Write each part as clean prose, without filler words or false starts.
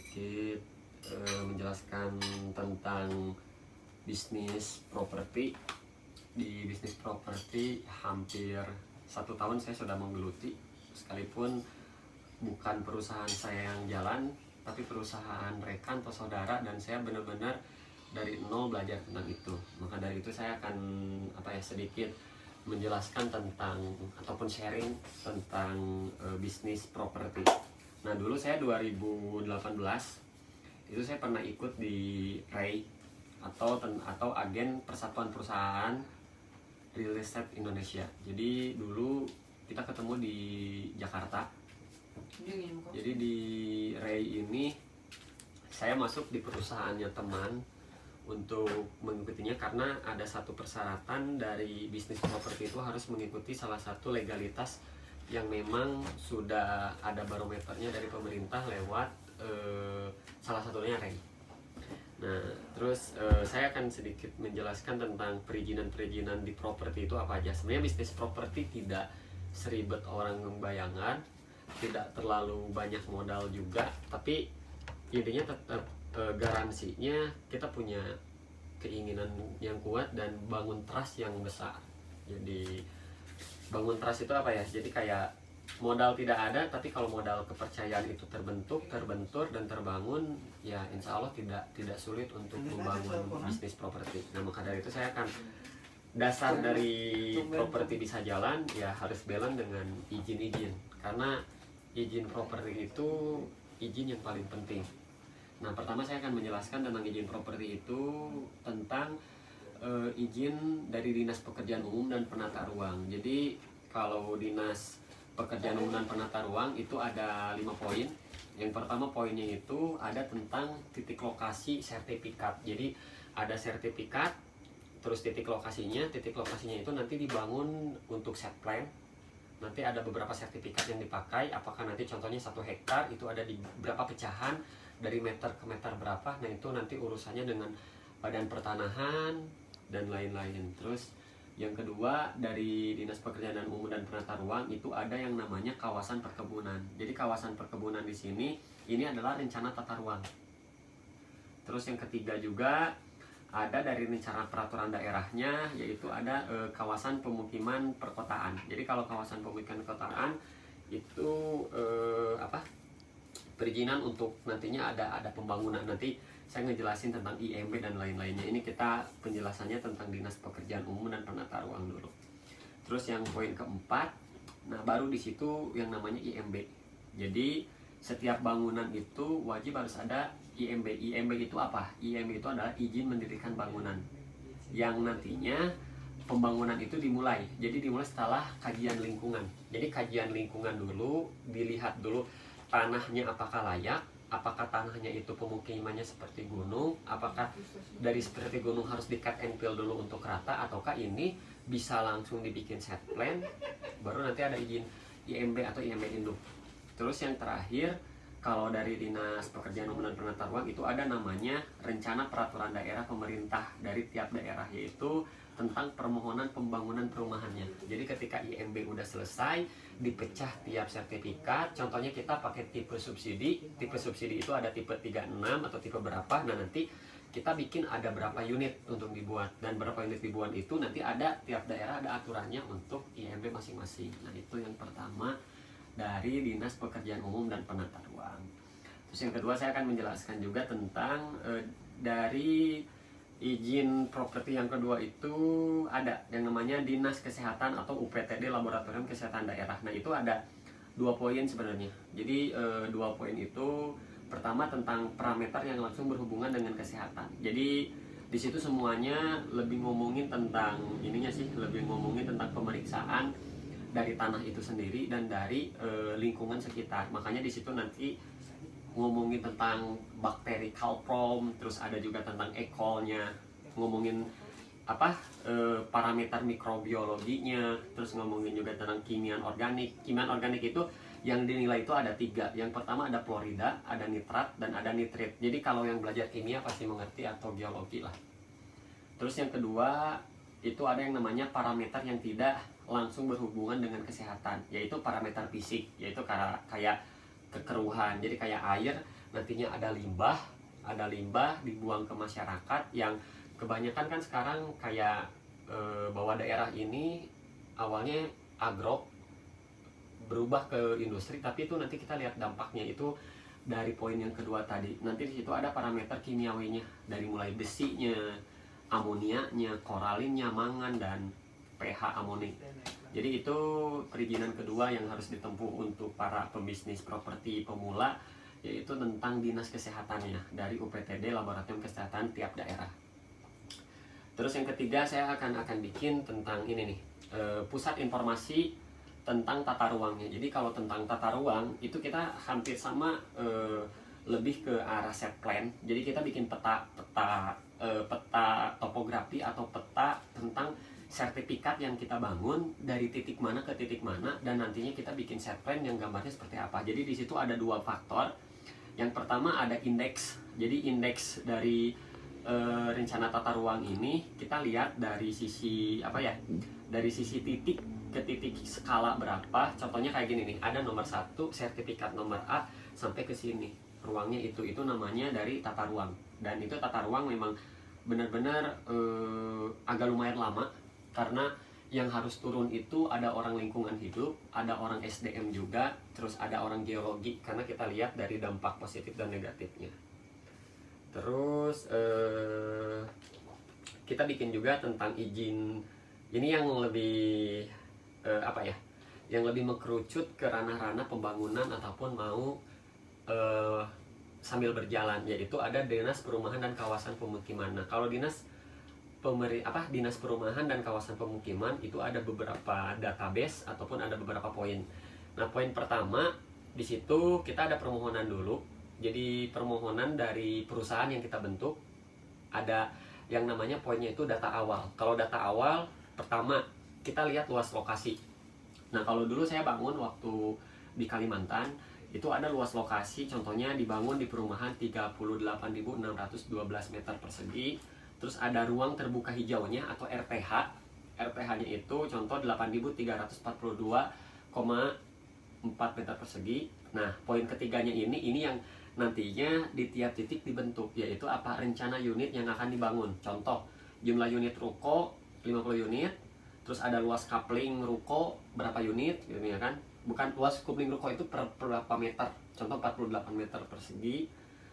sedikit menjelaskan tentang bisnis properti. Di bisnis properti hampir 1 tahun saya sudah menggeluti, sekalipun bukan perusahaan saya yang jalan, tapi perusahaan rekan atau saudara, dan saya benar-benar dari nol belajar tentang itu. Maka dari itu saya akan sedikit menjelaskan tentang ataupun sharing tentang bisnis properti. Nah, dulu saya 2018 itu saya pernah ikut di REI atau agen Persatuan Perusahaan Real Estate Indonesia. Jadi dulu kita ketemu di Jakarta. Jadi di REI ini saya masuk di perusahaannya teman untuk mengikutinya, karena ada satu persyaratan dari bisnis properti itu harus mengikuti salah satu legalitas yang memang sudah ada barometernya dari pemerintah lewat salah satunya REI. Nah, terus saya akan sedikit menjelaskan tentang perizinan-perizinan di properti itu apa aja. Sebenarnya bisnis properti tidak seribet orang membayangkan, tidak terlalu banyak modal juga, tapi intinya tetap garansinya kita punya keinginan yang kuat dan bangun trust yang besar. Jadi bangun trust itu apa ya? Jadi kayak modal tidak ada, tapi kalau modal kepercayaan itu terbentur dan terbangun, ya insya Allah tidak sulit untuk membangun bisnis properti. Nah, maka dari itu saya akan dasar dari properti bisa jalan ya harus balance dengan izin-izin, karena izin properti itu izin yang paling penting. Nah, pertama saya akan menjelaskan tentang izin properti itu tentang izin dari Dinas Pekerjaan Umum dan Penata Ruang. Jadi kalau Dinas Pekerjaan Umum dan Penata Ruang itu ada 5 poin. Yang pertama poinnya itu ada tentang titik lokasi sertifikat. Jadi ada sertifikat, terus titik lokasinya itu nanti dibangun untuk set plan. Nanti ada beberapa sertifikat yang dipakai, apakah nanti contohnya 1 hektar itu ada di berapa pecahan, dari meter ke meter berapa. Nah, itu nanti urusannya dengan Badan Pertanahan dan lain-lain. Terus yang kedua dari Dinas Pekerjaan Umum dan Penata Ruang itu ada yang namanya kawasan perkebunan. Jadi kawasan perkebunan di sini ini adalah rencana tata ruang. Terus yang ketiga juga ada dari rencana peraturan daerahnya, yaitu ada kawasan pemukiman perkotaan. Jadi kalau kawasan pemukiman perkotaan itu perizinan untuk nantinya ada pembangunan. Nanti saya ngejelasin tentang IMB dan lain-lainnya. Ini kita penjelasannya tentang Dinas Pekerjaan Umum dan Penata Ruang dulu. Terus yang poin keempat, nah baru di situ yang namanya IMB. Jadi setiap bangunan itu wajib harus ada IMB. IMB itu apa? IMB itu adalah izin mendirikan bangunan, yang nantinya pembangunan itu dimulai. Jadi dimulai setelah kajian lingkungan. Jadi kajian lingkungan dulu, dilihat dulu tanahnya apakah layak, apakah tanahnya itu pemukimannya seperti gunung, apakah dari seperti gunung harus di cut and fill dulu untuk rata, ataukah ini bisa langsung dibikin set plan, baru nanti ada izin IMB atau IMB induk. Terus yang terakhir, kalau dari Dinas Pekerjaan Umum dan Penata Ruang itu ada namanya rencana peraturan daerah pemerintah dari tiap daerah, yaitu tentang permohonan pembangunan perumahannya. Jadi ketika IMB udah selesai, dipecah tiap sertifikat. Contohnya kita pakai tipe subsidi. Tipe subsidi itu ada tipe 36 atau tipe berapa. Nah, nanti kita bikin ada berapa unit untuk dibuat, dan berapa unit dibuat itu nanti ada tiap daerah ada aturannya untuk IMB masing-masing. Nah, itu yang pertama dari Dinas Pekerjaan Umum dan Penata Ruang. Terus yang kedua saya akan menjelaskan juga tentang dari izin properti yang kedua itu ada yang namanya Dinas Kesehatan atau UPTD, Laboratorium Kesehatan Daerah. Nah, itu ada 2 poin sebenarnya. Jadi 2 poin itu pertama tentang parameter yang langsung berhubungan dengan kesehatan. Jadi di situ semuanya lebih ngomongin tentang ininya sih, lebih ngomongin tentang pemeriksaan dari tanah itu sendiri dan dari lingkungan sekitar. Makanya di situ nanti ngomongin tentang bakteri calprom, terus ada juga tentang E. coli-nya, ngomongin parameter mikrobiologinya, terus ngomongin juga tentang kimian organik. Kimian organik itu yang dinilai itu ada 3. Yang pertama ada fluorida, ada nitrat, dan ada nitrit. Jadi kalau yang belajar kimia pasti mengerti, atau geologi lah. Terus yang kedua itu ada yang namanya parameter yang tidak langsung berhubungan dengan kesehatan, yaitu parameter fisik, yaitu kayak kekeruhan. Jadi kayak air nantinya ada limbah dibuang ke masyarakat, yang kebanyakan kan sekarang kayak bahwa daerah ini awalnya agro berubah ke industri, tapi itu nanti kita lihat dampaknya itu dari poin yang kedua tadi. Nanti di situ ada parameter kimiawinya, dari mulai besinya, amonianya, koralinnya, mangan, dan pH amonik. Jadi itu perizinan kedua yang harus ditempuh untuk para pembisnis properti pemula, yaitu tentang dinas kesehatannya dari UPTD, Laboratorium Kesehatan tiap daerah. Terus yang ketiga saya akan bikin tentang ini nih, pusat informasi tentang tata ruangnya. Jadi kalau tentang tata ruang itu kita hampir sama, lebih ke arah set plan. Jadi kita bikin peta topografi atau peta tentang sertifikat yang kita bangun dari titik mana ke titik mana, dan nantinya kita bikin set plan yang gambarnya seperti apa. Jadi di situ ada dua faktor. Yang pertama ada indeks. Jadi indeks dari rencana tata ruang ini kita lihat dari sisi apa ya? Dari sisi titik ke titik skala berapa. Contohnya kayak gini nih, ada nomor 1 sertifikat nomor A sampai ke sini. Ruangnya itu namanya dari tata ruang. Dan itu tata ruang memang benar-benar agak lumayan lama, karena yang harus turun itu ada orang lingkungan hidup, ada orang SDM juga, terus ada orang geologi, karena kita lihat dari dampak positif dan negatifnya. Terus kita bikin juga tentang izin. Ini yang lebih apa ya? Yang lebih mengkerucut ke ranah-ranah pembangunan ataupun mau sambil berjalan, yaitu ada Dinas Perumahan dan Kawasan Pemukiman. Nah, kalau Dinas Perumahan dan Kawasan Pemukiman itu ada beberapa database ataupun ada beberapa poin. Nah, poin pertama di situ kita ada permohonan dulu. Jadi permohonan dari perusahaan yang kita bentuk, ada yang namanya poinnya itu data awal. Kalau data awal pertama kita lihat luas lokasi. Nah, kalau dulu saya bangun waktu di Kalimantan itu ada luas lokasi, contohnya dibangun di perumahan 38.612 meter persegi. Terus ada ruang terbuka hijaunya atau RTH. RTH-nya itu contoh 8.342,4 meter persegi. Nah, poin ketiganya ini yang nantinya di tiap titik dibentuk, yaitu apa? Rencana unit yang akan dibangun. Contoh, jumlah unit ruko 50 unit, terus ada luas coupling ruko berapa unit gitu ya kan. Bukan luas coupling ruko itu per berapa meter, contoh 48 meter persegi.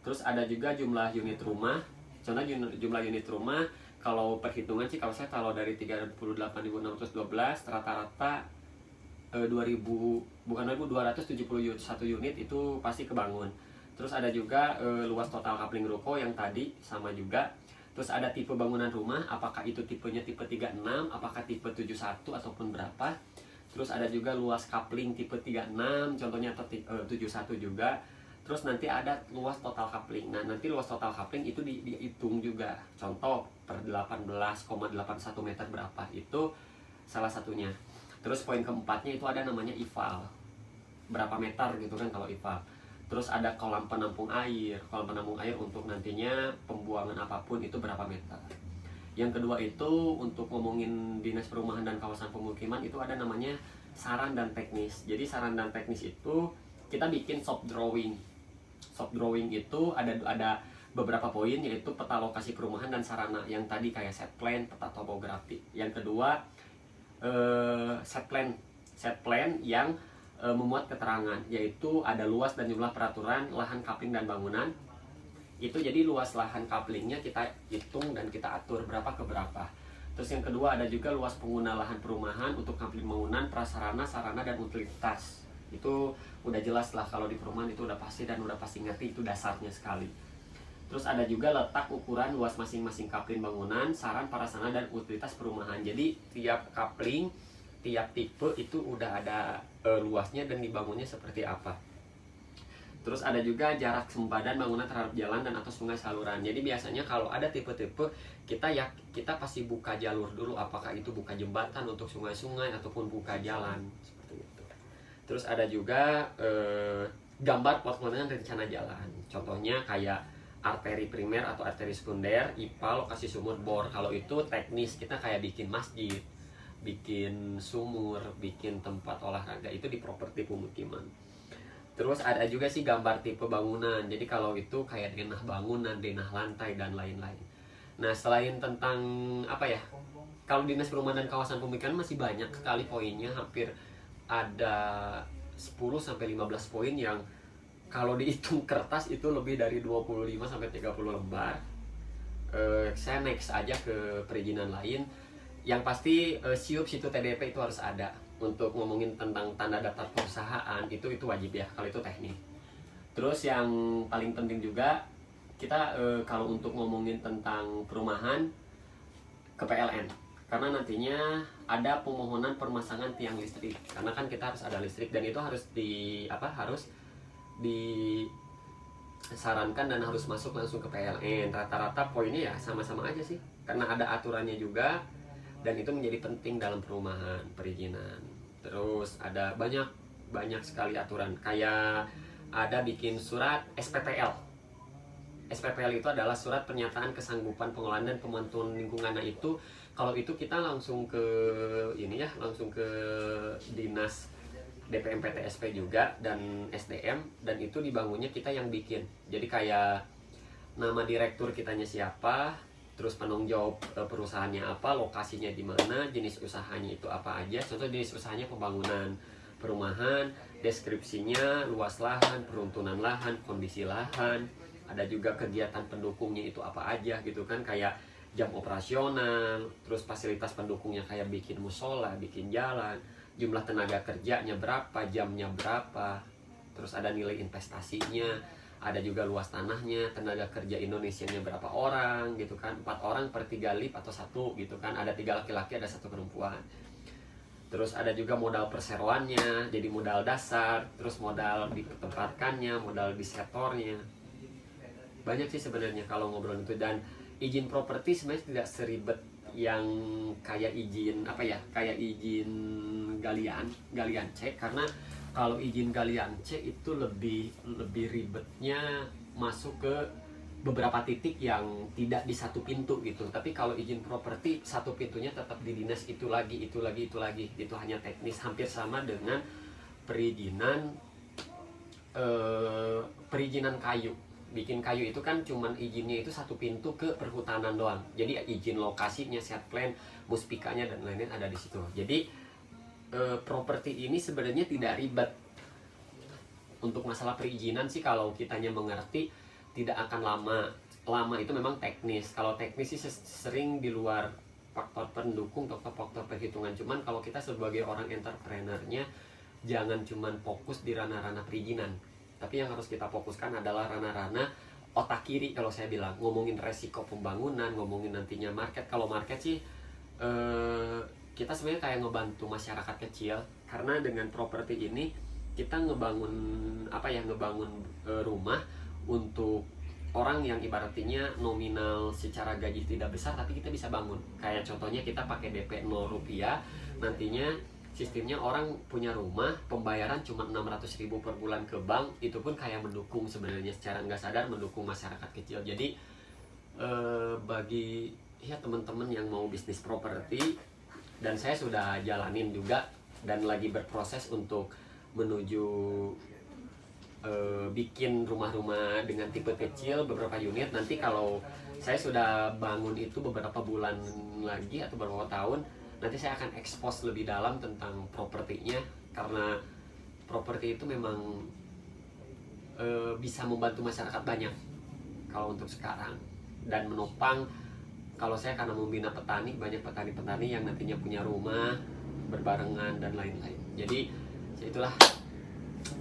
Terus ada juga jumlah unit rumah. Contoh jumlah unit rumah, kalau perhitungan sih kalau dari 38.612 rata-rata 2.271 unit itu pasti kebangun. Terus ada juga luas total coupling ruko yang tadi sama juga. Terus ada tipe bangunan rumah, apakah itu tipenya tipe 36, apakah tipe 71 ataupun berapa. Terus ada juga luas coupling tipe 36, contohnya atau 71 juga. Terus nanti ada luas total coupling. Nah, nanti luas total coupling itu dihitung juga. Contoh per 18,81 meter berapa, itu salah satunya. Terus poin keempatnya itu ada namanya IVAL, berapa meter gitu kan kalau IVAL. Terus ada kolam penampung air untuk nantinya pembuangan apapun itu berapa meter. Yang kedua itu untuk ngomongin Dinas Perumahan dan Kawasan Pemukiman itu ada namanya saran dan teknis. Jadi saran dan teknis itu kita bikin soft drawing. Soft drawing itu ada beberapa poin, yaitu peta lokasi perumahan dan sarana yang tadi kayak set plan, peta topografi. Yang kedua set plan yang memuat keterangan, yaitu ada luas dan jumlah peraturan lahan coupling dan bangunan. Itu jadi luas lahan couplingnya kita hitung dan kita atur berapa ke berapa. Terus yang kedua ada juga luas pengguna lahan perumahan untuk coupling bangunan, prasarana, sarana, dan utilitas. Itu udah jelas lah, kalau di perumahan itu udah pasti dan udah pasti ngerti, itu dasarnya sekali. Terus ada juga letak ukuran luas masing-masing coupling bangunan, saran, prasarana, dan utilitas perumahan. Jadi tiap coupling, tiap tipe itu udah ada luasnya dan dibangunnya seperti apa. Terus ada juga jarak sempadan bangunan terhadap jalan dan atau sungai saluran. Jadi biasanya kalau ada tipe-tipe kita pasti buka jalur dulu, apakah itu buka jembatan untuk sungai-sungai ataupun buka jalan seperti itu. Terus ada juga gambar pelaksanaan rencana jalan. Contohnya kayak arteri primer atau arteri sekunder, IPA, lokasi sumur bor. Kalau itu teknis, kita kayak bikin masjid, bikin sumur, bikin tempat olahraga, itu di properti pemukiman. Terus ada juga sih gambar tipe bangunan. Jadi kalau itu kayak denah bangunan, denah lantai dan lain-lain. Nah, selain tentang apa ya? Kalau dinas perumahan dan kawasan pemikiran masih banyak sekali poinnya, hampir ada 10 sampai 15 poin yang kalau dihitung kertas itu lebih dari 25 sampai 30 lembar. Saya next aja ke perizinan lain. Yang pasti SIUP situ TDP itu harus ada. Untuk ngomongin tentang tanda daftar perusahaan itu wajib ya, kalau itu teknik. Terus yang paling penting juga kita kalau untuk ngomongin tentang perumahan ke PLN, karena nantinya ada pemohonan permasangan tiang listrik, karena kan kita harus ada listrik dan itu harus harus disarankan dan harus masuk langsung ke PLN. Rata-rata poinnya ya sama-sama aja sih, karena ada aturannya juga dan itu menjadi penting dalam perumahan perizinan. Terus ada banyak sekali aturan, kayak ada bikin surat SPPL. SPPL itu adalah surat pernyataan kesanggupan pengelolaan dan pemantuan lingkungan. Nah itu kalau itu kita langsung ke langsung ke dinas DPM PTSP juga dan SDM, dan itu dibangunnya kita yang bikin. Jadi kayak nama direktur kitanya siapa, terus penanggung jawab perusahaannya apa, lokasinya di mana, jenis usahanya itu apa aja. Contoh jenis usahanya pembangunan perumahan, deskripsinya, luas lahan, peruntunan lahan, kondisi lahan, ada juga kegiatan pendukungnya itu apa aja gitu kan, kayak jam operasional, terus fasilitas pendukungnya kayak bikin musola, bikin jalan, jumlah tenaga kerjanya berapa, jamnya berapa, terus ada nilai investasinya, ada juga luas tanahnya, tenaga kerja Indonesianya berapa orang gitu kan, 4 orang per 3 lift atau 1 gitu kan, ada 3 laki-laki ada 1 perempuan. Terus ada juga modal perseroannya, jadi modal dasar, terus modal ditempatkannya, modal di sektornya. Banyak sih sebenarnya kalau ngobrol itu. Dan izin properti sebenarnya tidak seribet yang kayak izin kayak izin galian C, karena kalau izin galian C itu lebih ribetnya masuk ke beberapa titik yang tidak di satu pintu gitu. Tapi kalau izin properti satu pintunya tetap di dinas, itu lagi itu hanya teknis, hampir sama dengan perizinan kayu. Bikin kayu itu kan cuman izinnya itu satu pintu ke perhutanan doang. Jadi izin lokasinya, set plan, muspikanya dan lain-lain ada di situ. Jadi properti ini sebenarnya tidak ribet. Untuk masalah perizinan sih kalau kitanya mengerti tidak akan lama itu memang teknis. Kalau teknis sih sering di luar faktor pendukung atau faktor perhitungan. Cuman kalau kita sebagai orang entrepreneurnya jangan cuman fokus di ranah-ranah perizinan, tapi yang harus kita fokuskan adalah ranah-ranah otak kiri. Kalau saya bilang ngomongin resiko pembangunan, ngomongin nantinya market. Kalau market sih kita sebenarnya kayak ngebantu masyarakat kecil, karena dengan properti ini kita ngebangun rumah untuk orang yang ibaratnya nominal secara gaji tidak besar tapi kita bisa bangun. Kayak contohnya kita pakai DP 0 rupiah, nantinya sistemnya orang punya rumah, pembayaran cuma 600.000 per bulan ke bank, itu pun kayak mendukung sebenarnya secara nggak sadar mendukung masyarakat kecil. Jadi bagi teman-teman yang mau bisnis properti, dan saya sudah jalanin juga dan lagi berproses untuk menuju bikin rumah-rumah dengan tipe kecil beberapa unit. Nanti kalau saya sudah bangun itu beberapa bulan lagi atau beberapa tahun, nanti saya akan expose lebih dalam tentang propertinya, karena properti itu memang bisa membantu masyarakat banyak kalau untuk sekarang, dan menopang. Kalau saya karena membina petani, banyak petani-petani yang nantinya punya rumah berbarengan dan lain-lain. Jadi itulah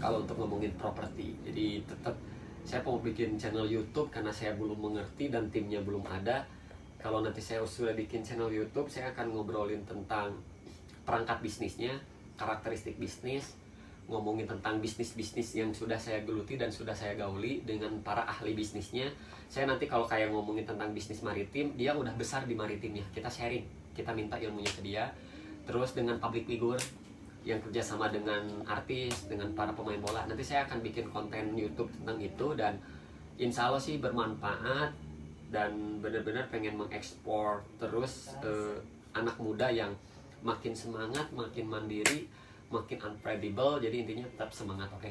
kalau untuk ngomongin properti. Jadi tetap saya mau bikin channel YouTube karena saya belum mengerti dan timnya belum ada. Kalau nanti saya sudah bikin channel YouTube, saya akan ngobrolin tentang perangkat bisnisnya, karakteristik bisnis, ngomongin tentang bisnis-bisnis yang sudah saya geluti dan sudah saya gauli dengan para ahli bisnisnya. Saya nanti kalau kayak ngomongin tentang bisnis maritim, dia udah besar di maritimnya, kita sharing, kita minta ilmunya ke dia. Terus dengan public figure yang kerjasama dengan artis, dengan para pemain bola, nanti saya akan bikin konten YouTube tentang itu, dan insya Allah sih bermanfaat dan benar-benar pengen mengekspor terus anak muda yang makin semangat, makin mandiri, makin unpredictable. Jadi intinya tetap semangat, oke?